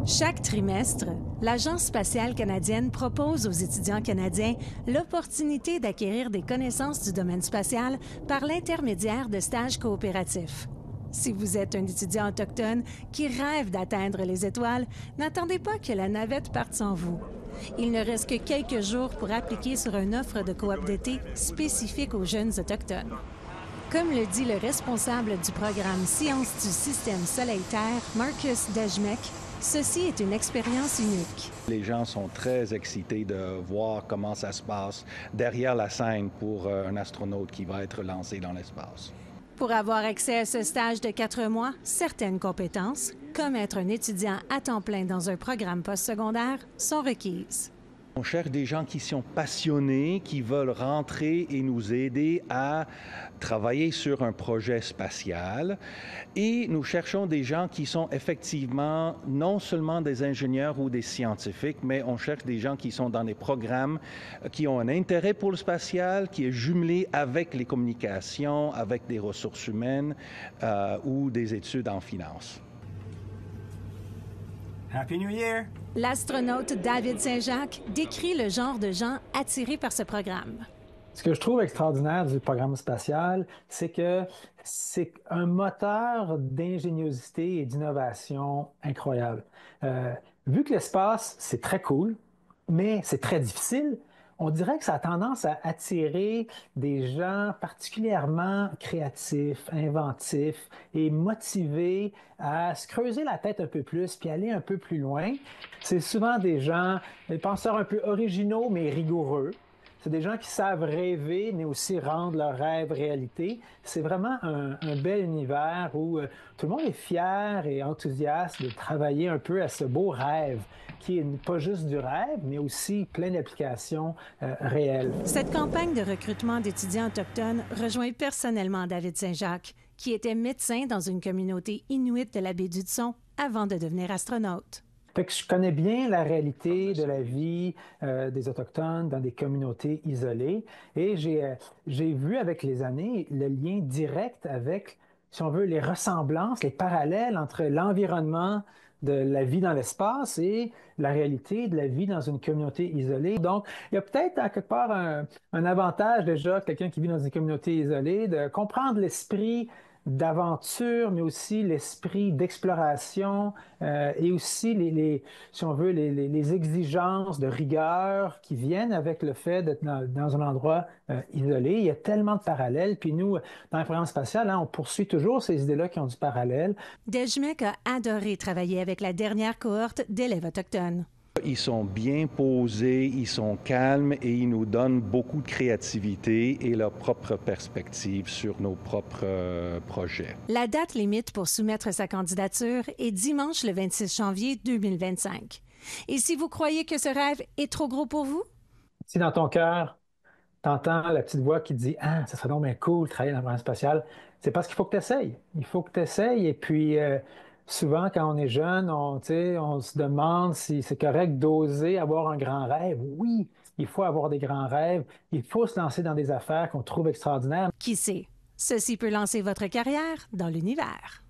Chaque trimestre, l'Agence spatiale canadienne propose aux étudiants canadiens l'opportunité d'acquérir des connaissances du domaine spatial par l'intermédiaire de stages coopératifs. Si vous êtes un étudiant autochtone qui rêve d'atteindre les étoiles, n'attendez pas que la navette parte sans vous. Il ne reste que quelques jours pour appliquer sur une offre de coop d'été spécifique aux jeunes autochtones. Comme le dit le responsable du programme Sciences du système Soleil-Terre, Marcus Dejmek, ceci est une expérience unique. Les gens sont très excités de voir comment ça se passe derrière la scène pour un astronaute qui va être lancé dans l'espace. Pour avoir accès à ce stage de 4 mois, certaines compétences, comme être un étudiant à temps plein dans un programme postsecondaire, sont requises. On cherche des gens qui sont passionnés, qui veulent rentrer et nous aider à travailler sur un projet spatial. Et nous cherchons des gens qui sont effectivement non seulement des ingénieurs ou des scientifiques, mais on cherche des gens qui sont dans des programmes qui ont un intérêt pour le spatial, qui est jumelé avec les communications, avec des ressources humaines ou des études en finance. Happy New Year! L'astronaute David Saint-Jacques décrit le genre de gens attirés par ce programme. Ce que je trouve extraordinaire du programme spatial, c'est que c'est un moteur d'ingéniosité et d'innovation incroyable. Vu que l'espace, c'est très cool, mais c'est très difficile, on dirait que ça a tendance à attirer des gens particulièrement créatifs, inventifs et motivés à se creuser la tête un peu plus puis aller un peu plus loin. C'est souvent des gens, des penseurs un peu originaux mais rigoureux. C'est des gens qui savent rêver, mais aussi rendre leurs rêves réalité. C'est vraiment un bel univers où tout le monde est fier et enthousiaste de travailler un peu à ce beau rêve, qui n'est pas juste du rêve, mais aussi plein d'applications réelles. Cette campagne de recrutement d'étudiants autochtones rejoint personnellement David Saint-Jacques, qui était médecin dans une communauté inuite de la baie d'Hudson avant de devenir astronaute. Fait que je connais bien la réalité de la vie des Autochtones dans des communautés isolées et j'ai vu avec les années le lien direct avec, si on veut, les ressemblances, les parallèles entre l'environnement de la vie dans l'espace et la réalité de la vie dans une communauté isolée. Donc, il y a peut-être à quelque part un avantage déjà, quelqu'un qui vit dans une communauté isolée, de comprendre l'esprit d'aventure, mais aussi l'esprit d'exploration et aussi, si on veut, les exigences de rigueur qui viennent avec le fait d'être dans un endroit isolé. Il y a tellement de parallèles. Puis nous, dans le programme spatial, on poursuit toujours ces idées-là qui ont du parallèle. Dejmek a adoré travailler avec la dernière cohorte d'élèves autochtones. Ils sont bien posés, ils sont calmes et ils nous donnent beaucoup de créativité et leur propre perspective sur nos propres projets. La date limite pour soumettre sa candidature est dimanche le 26 janvier 2025. Et si vous croyez que ce rêve est trop gros pour vous? Si dans ton cœur, t'entends la petite voix qui te dit « Ah, ça serait donc bien cool de travailler dans le programme spatial », c'est parce qu'il faut que tu essayes. Il faut que tu essayes et puis... souvent, quand on est jeune, on se demande si c'est correct d'oser avoir un grand rêve. Oui, il faut avoir des grands rêves. Il faut se lancer dans des affaires qu'on trouve extraordinaires. Qui sait? Ceci peut lancer votre carrière dans l'univers.